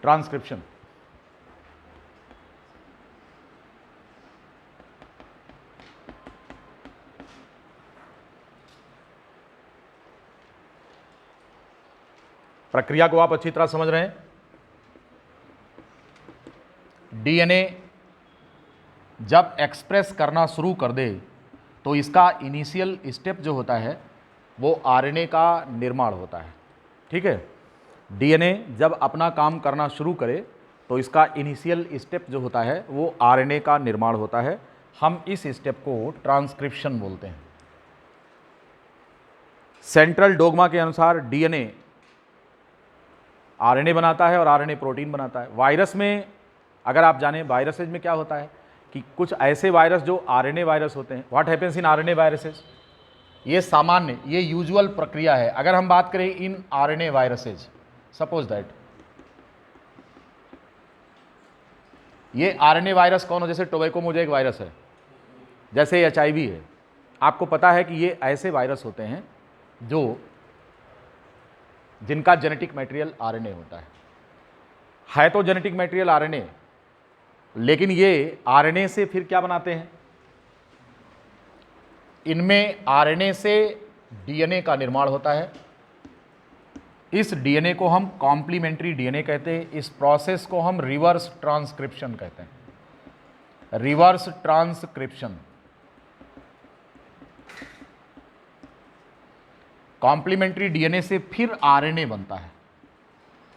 Transcription. प्रक्रिया को आप अच्छी तरह समझ रहे हैं। डीएनए जब एक्सप्रेस करना शुरू कर दे तो इसका इनिशियल स्टेप जो होता है वो आरएनए का निर्माण होता है। ठीक है, डीएनए जब अपना काम करना शुरू करे तो इसका इनिशियल स्टेप जो होता है वो आरएनए का निर्माण होता है। हम इस स्टेप को ट्रांसक्रिप्शन बोलते हैं। सेंट्रल डोग्मा के अनुसार डीएनए आरएनए बनाता है और आरएनए प्रोटीन बनाता है। वायरस में अगर आप जानें, वायरसेज में क्या होता है कि कुछ ऐसे वायरस जो आरएनए वायरस होते हैं। What happens in RNA viruses, ये सामान्य, ये यूजुअल प्रक्रिया है। अगर हम बात करें in RNA viruses, suppose that ये आरएनए वायरस कौन हो, जैसे टोबैको मोज़ेक वायरस है, जैसे एचआईवी है। आपको पता है कि ये ऐसे वायरस होते हैं जिनका जेनेटिक मटेरियल आरएनए होता है तो जेनेटिक मटेरियल आरएनए, लेकिन ये आरएनए से फिर क्या बनाते हैं, इनमें आरएनए से डीएनए का निर्माण होता है। इस डीएनए को हम कॉम्प्लीमेंट्री डीएनए कहते हैं। इस प्रोसेस को हम रिवर्स ट्रांसक्रिप्शन कहते हैं। रिवर्स ट्रांसक्रिप्शन, कॉम्प्लीमेंट्री डीएनए से फिर आरएनए बनता है।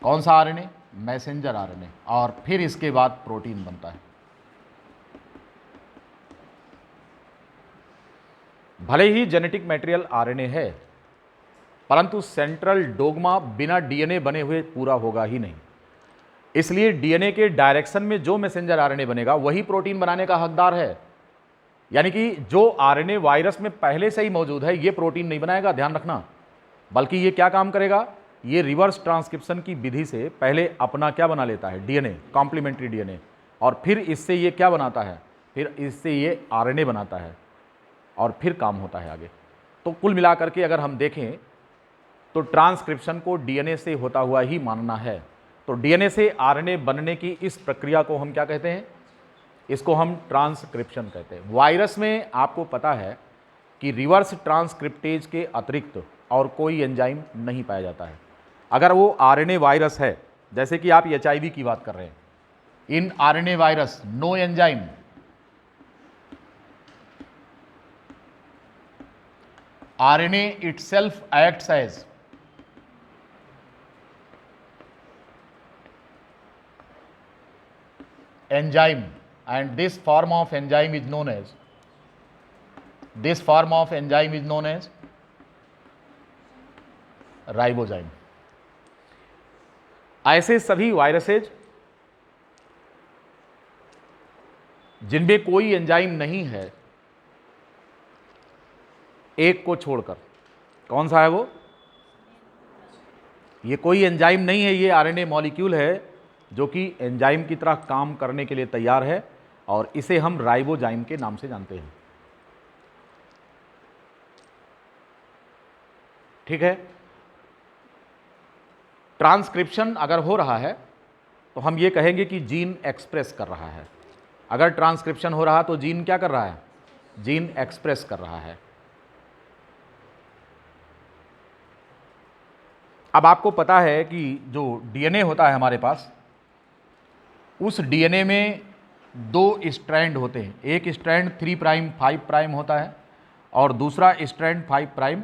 कौन सा आरएनए, मैसेंजर आरएनए, और फिर इसके बाद प्रोटीन बनता है। भले ही जेनेटिक मटेरियल आरएनए है, परंतु सेंट्रल डोग्मा बिना डीएनए बने हुए पूरा होगा ही नहीं। इसलिए डीएनए के डायरेक्शन में जो मैसेंजर आरएनए बनेगा वही प्रोटीन बनाने का हकदार है। यानी कि जो आरएनए वायरस में पहले से ही मौजूद है ये प्रोटीन नहीं बनाएगा, ध्यान रखना, बल्कि ये क्या काम करेगा, ये रिवर्स ट्रांसक्रिप्शन की विधि से पहले अपना क्या बना लेता है, डीएनए, कॉम्प्लीमेंट्री डीएनए, और फिर इससे ये क्या बनाता है, फिर इससे ये आरएनए बनाता है और फिर काम होता है आगे। तो कुल मिलाकर के अगर हम देखें तो ट्रांसक्रिप्शन को डीएनए से होता हुआ ही मानना है। तो डीएनए से आरएनए बनने की इस प्रक्रिया को हम क्या कहते हैं, इसको हम ट्रांसक्रिप्शन कहते हैं। वायरस में आपको पता है कि रिवर्स ट्रांसक्रिप्टेज के अतिरिक्त और कोई एंजाइम नहीं पाया जाता है। अगर वो आरएनए वायरस है, जैसे कि आप एचआईवी की बात कर रहे हैं, in RNA virus no enzyme, RNA itself acts as enzyme, and this form of enzyme is known as ribozyme. ऐसे सभी वायरसेज जिनमें कोई एंजाइम नहीं है, एक को छोड़कर, कौन सा है वो, ये कोई एंजाइम नहीं है, ये आरएनए मॉलिक्यूल है जो कि एंजाइम की तरह काम करने के लिए तैयार है, और इसे हम राइबोजाइम के नाम से जानते हैं। ठीक है, ट्रांसक्रिप्शन अगर हो रहा है तो हम ये कहेंगे कि जीन एक्सप्रेस कर रहा है। अगर ट्रांसक्रिप्शन हो रहा तो जीन क्या कर रहा है, जीन एक्सप्रेस कर रहा है। अब आपको पता है कि जो डीएनए होता है हमारे पास, उस डीएनए में दो स्ट्रैंड होते हैं। एक स्ट्रैंड 3 प्राइम 5 प्राइम होता है और दूसरा स्ट्रैंड 5 प्राइम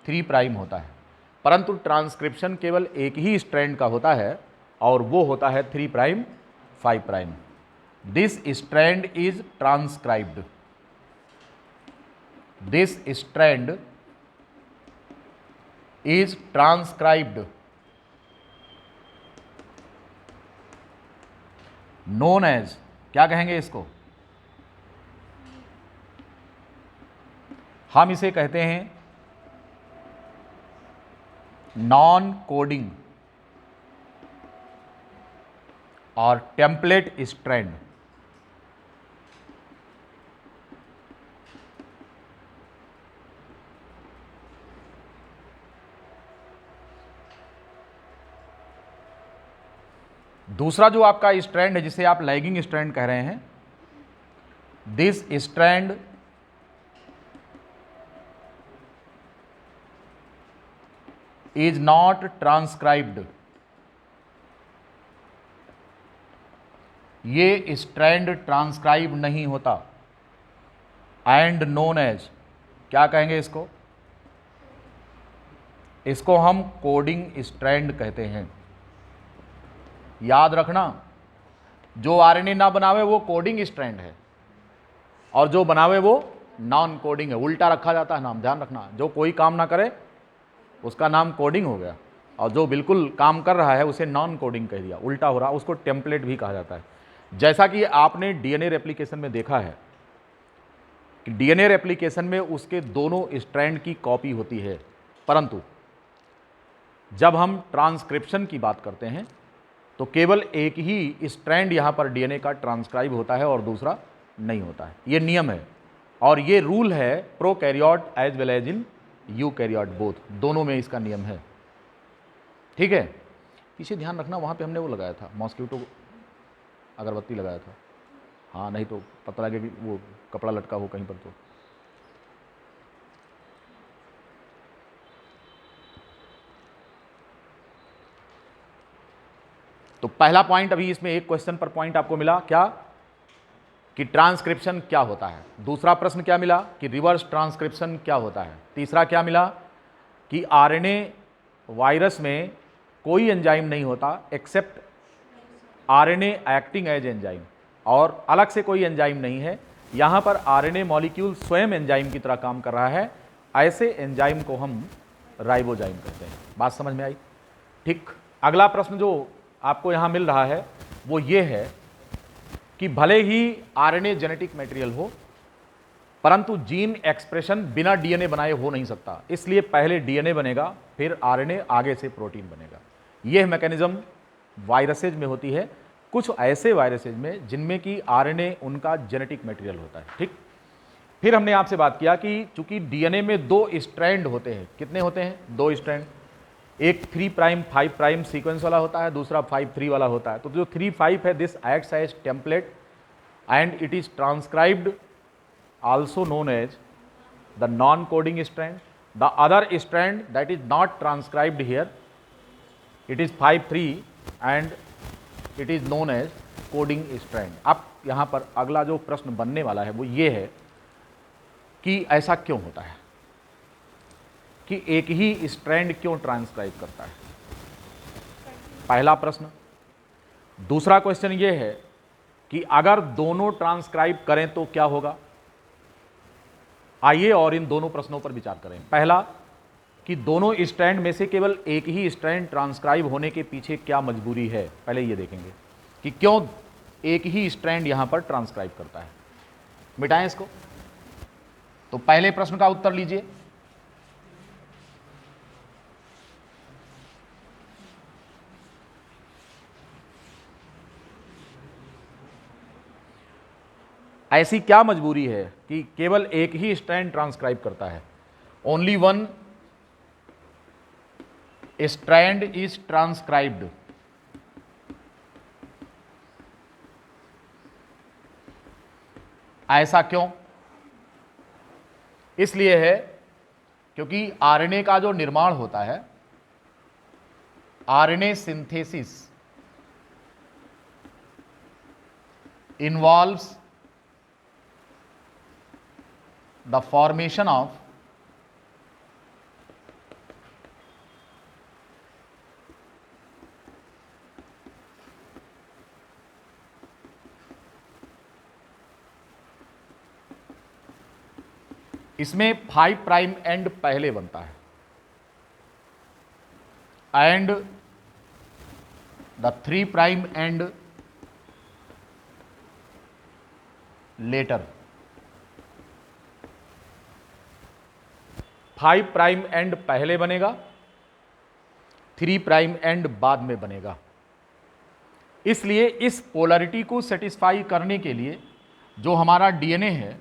3 प्राइम होता है। परंतु ट्रांसक्रिप्शन केवल एक ही स्ट्रैंड का होता है और वो होता है 3 prime 5 prime. This strand is transcribed, this strand is transcribed, known as, क्या कहेंगे इसको, हम इसे कहते हैं नॉन कोडिंग और टेम्पलेट स्ट्रैंड। दूसरा जो आपका स्ट्रैंड है जिसे आप लैगिंग स्ट्रैंड कह रहे हैं, this strand is not transcribed, ये स्ट्रैंड ट्रांसक्राइब नहीं होता, एंड नोन एज, क्या कहेंगे इसको, इसको हम कोडिंग स्ट्रैंड कहते हैं। याद रखना, जो आरएनए ना बनावे वो कोडिंग स्ट्रैंड है, और जो बनावे वो नॉन कोडिंग है। उल्टा रखा जाता है नाम, ध्यान रखना। जो कोई काम ना करे उसका नाम कोडिंग हो गया, और जो बिल्कुल काम कर रहा है उसे नॉन कोडिंग कह दिया, उल्टा हो रहा, उसको टेम्पलेट भी कहा जाता है। जैसा कि आपने डीएनए रेप्लिकेशन में देखा है कि डीएनए रेप्लिकेशन में उसके दोनों स्ट्रैंड की कॉपी होती है, परंतु जब हम ट्रांसक्रिप्शन की बात करते हैं तो केवल एक ही स्ट्रैंड यहाँ पर डीएनए का ट्रांसक्राइब होता है और दूसरा नहीं होता है। ये नियम है और ये रूल है prokaryote as well as in eukaryote, both, दोनों में इसका नियम है। ठीक है, पीछे ध्यान रखना, वहाँ पे हमने वो लगाया था मॉस्किटो अगरबत्ती लगाया था, हाँ, नहीं तो पता लगे कि वो कपड़ा लटका हो कहीं पर। तो पहला पॉइंट, अभी इसमें एक क्वेश्चन पर पॉइंट आपको मिला क्या, कि ट्रांसक्रिप्शन क्या होता है। दूसरा प्रश्न क्या मिला कि रिवर्स ट्रांसक्रिप्शन क्या होता है। तीसरा क्या मिला कि आरएनए वायरस में कोई एंजाइम नहीं होता except RNA acting as enzyme, और अलग से कोई एंजाइम नहीं है, यहाँ पर आरएनए मॉलिक्यूल स्वयं एंजाइम की तरह काम कर रहा है। ऐसे एंजाइम को हम राइबोजाइम कहते हैं। बात समझ में आई? ठीक। अगला प्रश्न जो आपको यहाँ मिल रहा है वो ये है कि भले ही आरएनए जेनेटिक मटेरियल हो, परंतु जीन एक्सप्रेशन बिना डीएनए बनाए हो नहीं सकता, इसलिए पहले डीएनए बनेगा फिर आरएनए, आगे से प्रोटीन बनेगा। यह मैकेनिज्म वायरसेज में होती है, कुछ ऐसे वायरसेज में जिनमें कि आरएनए उनका जेनेटिक मटेरियल होता है। ठीक। फिर हमने आपसे बात किया कि चूंकि डीएनए में 2 स्ट्रैंड होते हैं, कितने होते हैं? 2 स्ट्रैंड, एक 3 प्राइम 5 प्राइम सीक्वेंस वाला होता है, दूसरा 5 3 वाला होता है। तो जो 3 5 है, this acts as template and it is transcribed, also known as the non-coding strand. The other strand that is not transcribed here, it is 5 3 and it is known as coding strand. अब यहाँ पर अगला जो प्रश्न बनने वाला है वो ये है कि ऐसा क्यों होता है कि एक ही स्ट्रैंड क्यों ट्रांसक्राइब करता है, पहला प्रश्न। दूसरा क्वेश्चन ये है कि अगर दोनों ट्रांसक्राइब करें तो क्या होगा। आइए और इन दोनों प्रश्नों पर विचार करें। पहला कि दोनों स्ट्रैंड में से केवल एक ही स्ट्रैंड ट्रांसक्राइब होने के पीछे क्या मजबूरी है, पहले ये देखेंगे कि क्यों एक ही स्ट्रैंड यहां पर ट्रांसक्राइब करता है। मिटाएं इसको। तो पहले प्रश्न का उत्तर लीजिए। ऐसी क्या मजबूरी है कि केवल एक ही स्ट्रैंड ट्रांसक्राइब करता है? Only one strand is transcribed. ऐसा क्यों? इसलिए है क्योंकि आरएनए का जो निर्माण होता है, RNA synthesis involves the formation of इसमें 5 प्राइम एंड पहले बनता है and the 3 prime and later. 5 prime and पहले बनेगा, 3 प्राइम एंड बाद में बनेगा। इसलिए इस पोलैरिटी को सेटिस्फाई करने के लिए जो हमारा डीएनए है,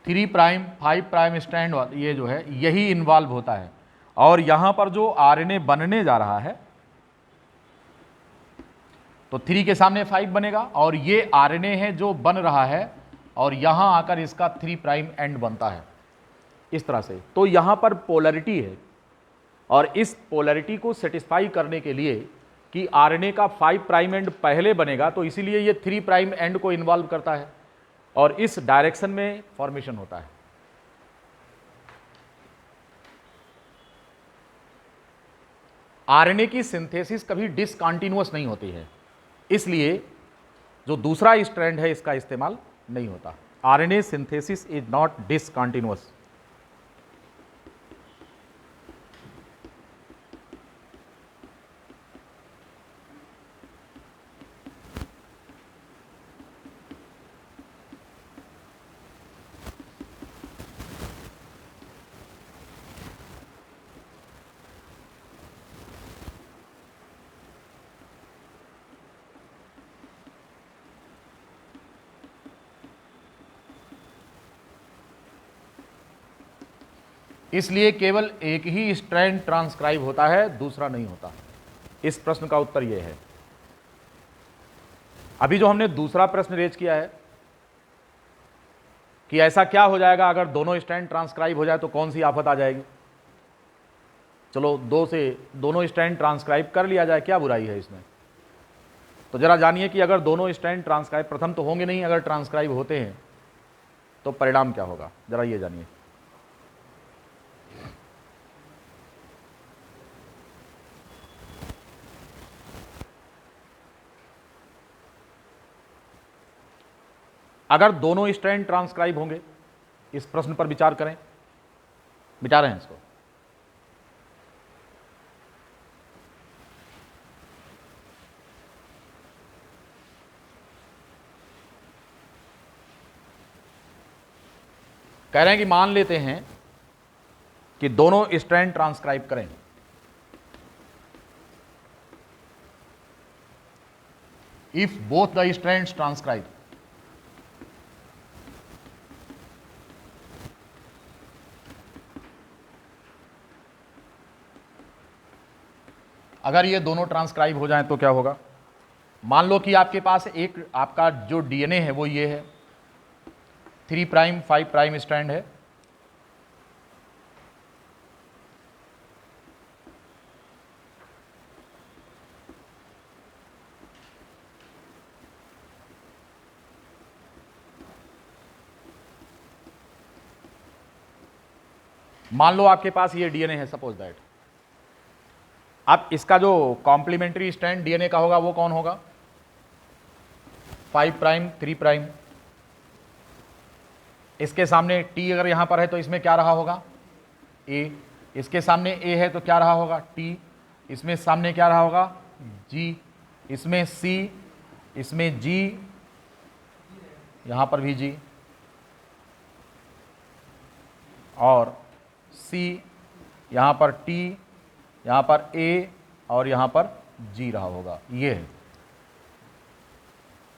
3 प्राइम 5 प्राइम स्ट्रैंड ये जो है यही इन्वॉल्व होता है। और यहां पर जो आरएनए बनने जा रहा है तो 3 के सामने 5 बनेगा और ये आरएनए है जो बन रहा है और यहां आकर इसका 3 प्राइम एंड बनता है इस तरह से। तो यहां पर पोलैरिटी है और इस पोलैरिटी को सेटिस्फाई करने के लिए कि आरएनए का 5 प्राइम एंड पहले बनेगा, तो इसीलिए ये 3 प्राइम एंड को इन्वॉल्व करता है और इस डायरेक्शन में फॉर्मेशन होता है। आरएनए की सिंथेसिस कभी डिसकंटीन्यूअस नहीं होती है, इसलिए जो दूसरा स्ट्रैंड है इसका इस्तेमाल नहीं होता। RNA synthesis is not discontinuous. इसलिए केवल एक ही स्ट्रैंड ट्रांसक्राइब होता है, दूसरा नहीं होता। इस प्रश्न का उत्तर यह है। अभी जो हमने दूसरा प्रश्न रेज किया है कि ऐसा क्या हो जाएगा अगर दोनों स्ट्रैंड ट्रांसक्राइब हो जाए तो कौन सी आफत आ जाएगी। चलो दोनों स्ट्रैंड ट्रांसक्राइब कर लिया जाए, क्या बुराई है इसमें। तो जरा जानिए कि अगर दोनों स्ट्रैंड ट्रांसक्राइब, प्रथम तो होंगे नहीं, अगर ट्रांसक्राइब होते हैं तो परिणाम क्या होगा, जरा ये जानिए। अगर दोनों स्ट्रैंड ट्रांसक्राइब होंगे, इस प्रश्न पर विचार करें, मिटा रहे हैं इसको। कह रहे हैं कि मान लेते हैं कि दोनों स्ट्रैंड ट्रांसक्राइब करें। If both the strands transcribe, अगर ये दोनों ट्रांसक्राइब हो जाएं तो क्या होगा। मान लो कि आपके पास एक आपका जो डीएनए है वो ये है, 3 प्राइम 5 प्राइम स्ट्रैंड है। मान लो आपके पास ये डीएनए है, सपोज दैट। अब इसका जो कॉम्प्लीमेंट्री स्ट्रैंड डीएनए का होगा वो कौन होगा, 5 प्राइम 3 प्राइम। इसके सामने टी अगर यहां पर है तो इसमें क्या रहा होगा, ए। इसके सामने ए है तो क्या रहा होगा, टी। इसमें सामने क्या रहा होगा, जी। इसमें सी, इसमें जी, यहां पर भी जी, और सी, यहां पर टी, यहां पर ए और यहां पर जी रहा होगा। ये है।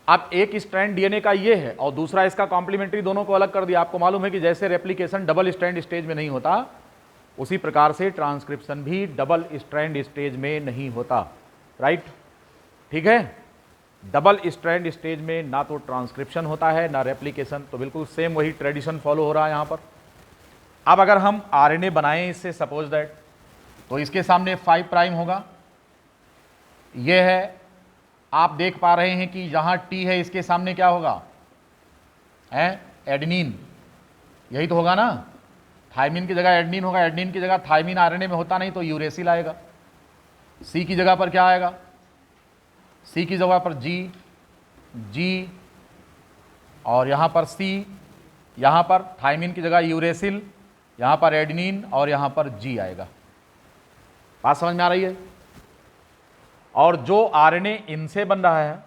अब एक स्ट्रैंड डीएनए का ये है और दूसरा इसका कॉम्प्लीमेंट्री, दोनों को अलग कर दिया। आपको मालूम है कि जैसे रेप्लिकेशन डबल स्ट्रैंड स्टेज में नहीं होता, उसी प्रकार से ट्रांसक्रिप्शन भी डबल स्ट्रैंड स्टेज में नहीं होता। राइट, ठीक है। डबल स्ट्रैंड स्टेज में ना तो ट्रांसक्रिप्शन होता है ना रेप्लिकेशन। तो बिल्कुल सेम वही ट्रेडिशन फॉलो हो रहा है यहां पर। अब अगर हम आरएनए बनाएं इससे, सपोज दैट, तो इसके सामने 5 प्राइम होगा, ये है। आप देख पा रहे हैं कि यहां टी है, इसके सामने क्या होगा, है एडेनिन। यही तो होगा ना, थायमिन की जगह एडेनिन होगा, एडेनिन की जगह थायमिन आरएनए में होता नहीं तो यूरेसिल आएगा। सी की जगह पर क्या आएगा, सी की जगह पर जी, जी, और यहां पर सी, यहां पर थायमिन की जगह यूरेसिल, यहां पर एडेनिन और यहां पर जी आएगा। बात समझ में आ रही है। और जो आरएनए इनसे बन रहा है,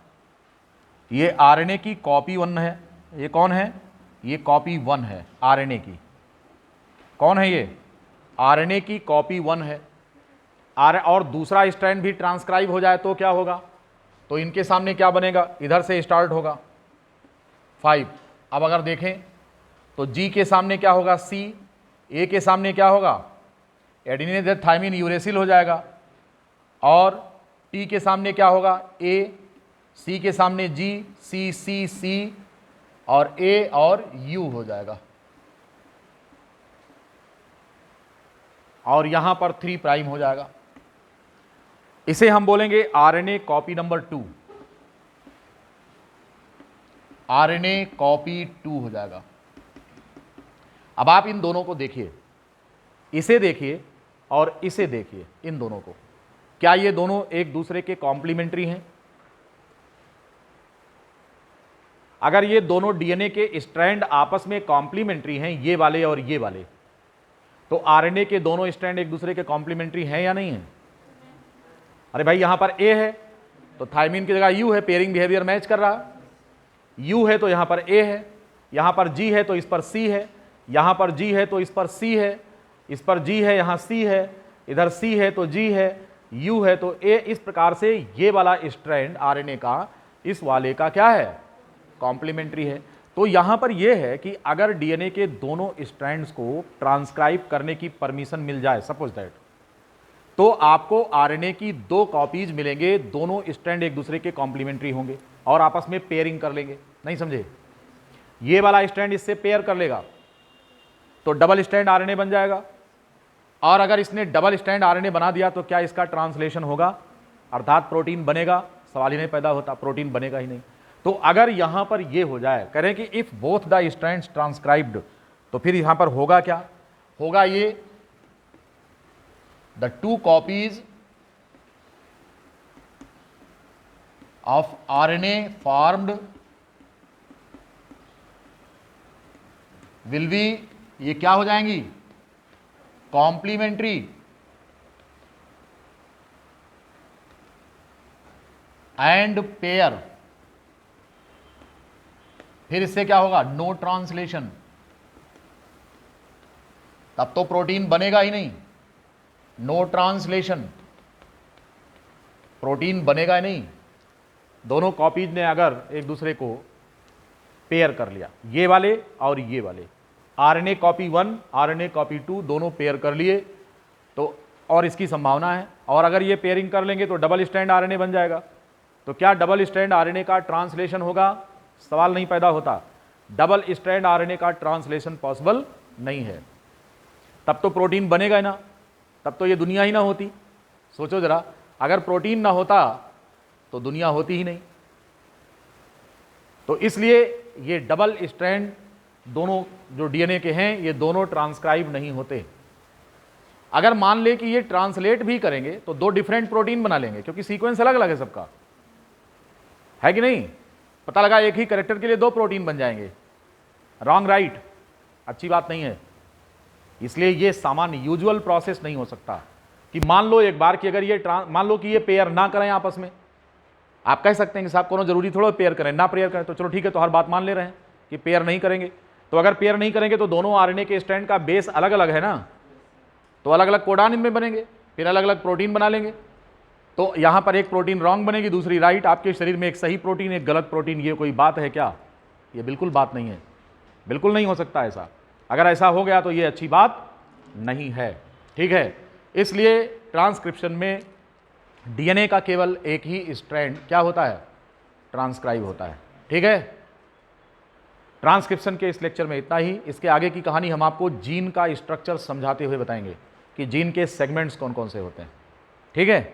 ये आरएनए की कॉपी 1 है। ये कौन है, ये कॉपी 1 है आरएनए की। कौन है ये, आरएनए की कॉपी 1 है। और दूसरा स्ट्रैंड भी ट्रांसक्राइब हो जाए तो क्या होगा, तो इनके सामने क्या बनेगा, इधर से स्टार्ट होगा 5। अब अगर देखें तो जी के सामने क्या होगा, सी। ए के सामने क्या होगा, एडेनिन थायमिन यूरेसिल हो जाएगा। और टी के सामने क्या होगा, ए। सी के सामने जी, सी सी सी और ए और यू हो जाएगा, और यहां पर 3 प्राइम हो जाएगा। इसे हम बोलेंगे RNA copy number 2, RNA copy 2 हो जाएगा। अब आप इन दोनों को देखिए, इसे देखिए और इसे देखिए, इन दोनों को, क्या ये दोनों एक दूसरे के कॉम्प्लीमेंट्री हैं? अगर ये दोनों डीएनए के स्ट्रैंड आपस में कॉम्प्लीमेंट्री हैं, ये वाले और ये वाले, तो आरएनए के दोनों स्ट्रैंड एक दूसरे के कॉम्प्लीमेंट्री हैं या नहीं है? अरे भाई यहां पर ए है तो थायमिन की जगह यू है, पेयरिंग बिहेवियर मैच कर रहा। यू है तो यहां पर ए है, यहां पर जी है तो इस पर सी है, यहां पर जी है तो इस पर सी है, इस पर जी है, यहां सी है, इधर सी है तो जी है, यू है तो ए। इस प्रकार से ये वाला स्ट्रैंड आरएनए का इस वाले का क्या है? कॉम्प्लीमेंट्री है। तो यहां पर यह है कि अगर डीएनए के दोनों स्ट्रैंड्स को ट्रांसक्राइब करने की परमिशन मिल जाए, सपोज दैट, तो आपको आरएनए की 2 कॉपीज मिलेंगे, दोनों स्ट्रैंड एक दूसरे के कॉम्प्लीमेंट्री होंगे और आपस में पेयरिंग कर लेंगे। नहीं समझे? ये वाला स्ट्रैंड इससे पेयर कर लेगा तो डबल स्ट्रैंड आरएनए बन जाएगा, और अगर इसने डबल स्ट्रैंड आरएनए बना दिया तो क्या इसका ट्रांसलेशन होगा, अर्थात प्रोटीन बनेगा? सवाल ही नहीं पैदा होता, प्रोटीन बनेगा ही नहीं। तो अगर यहां पर ये हो जाए, करें कि if both the strands transcribed, तो फिर यहां पर होगा क्या? होगा ये the 2 copies of RNA formed will be, ये क्या हो जाएंगी? Complementary and pair. फिर इससे क्या होगा? No translation. तब तो प्रोटीन बनेगा ही नहीं। नो ट्रांसलेशन, प्रोटीन बनेगा ही नहीं। दोनों कॉपीज ने अगर एक दूसरे को पेयर कर लिया, ये वाले और ये वाले, आरएनए कॉपी 1 आरएनए कॉपी 2 दोनों पेयर कर लिए, तो और इसकी संभावना है, और अगर ये पेयरिंग कर लेंगे तो डबल स्ट्रैंड आरएनए बन जाएगा। तो क्या डबल स्ट्रैंड आरएनए का ट्रांसलेशन होगा? सवाल नहीं पैदा होता। डबल स्ट्रैंड आरएनए का ट्रांसलेशन पॉसिबल नहीं है। तब तो प्रोटीन बनेगा ही ना, तब तो ये दुनिया ही ना होती। सोचो जरा, अगर प्रोटीन ना होता तो दुनिया होती ही नहीं। तो इसलिए ये डबल स्ट्रैंड दोनों जो डीएनए के हैं, ये दोनों ट्रांसक्राइब नहीं होते। अगर मान ले कि ये ट्रांसलेट भी करेंगे तो 2 डिफरेंट प्रोटीन बना लेंगे, क्योंकि सीक्वेंस अलग अलग है सबका, है कि नहीं? पता लगा एक ही कैरेक्टर के लिए 2 प्रोटीन बन जाएंगे। रॉन्ग राइट, अच्छी बात नहीं है। इसलिए ये सामान्य यूजुअल प्रोसेस नहीं हो सकता कि मान लो एक बार कि अगर ये मान लो कि ये पेयर ना करें आपस में, आप कह सकते हैं कि साहब कोनो जरूरी थोड़ा पेयर करें, ना पेयर करें, तो चलो ठीक है, तो हर बात मान ले रहे हैं कि पेयर नहीं करेंगे। तो अगर पेयर नहीं करेंगे तो दोनों आरएनए के स्ट्रैंड का बेस अलग अलग है ना, तो अलग अलग कोडान इनमें बनेंगे, फिर अलग अलग प्रोटीन बना लेंगे। तो यहां पर एक प्रोटीन रॉन्ग बनेगी, दूसरी राइट। आपके शरीर में एक सही प्रोटीन, एक गलत प्रोटीन, ये कोई बात है क्या? ये बिल्कुल बात नहीं है, बिल्कुल नहीं हो सकता ऐसा। अगर ऐसा हो गया तो ये अच्छी बात नहीं है, ठीक है। इसलिए ट्रांसक्रिप्शन में डीएनए का केवल एक ही स्ट्रैंड क्या होता है? ट्रांसक्राइब होता है, ठीक है। ट्रांसक्रिप्शन के इस लेक्चर में इतना ही। इसके आगे की कहानी हम आपको जीन का स्ट्रक्चर समझाते हुए बताएंगे कि जीन के सेगमेंट्स कौन कौन से होते हैं, ठीक है।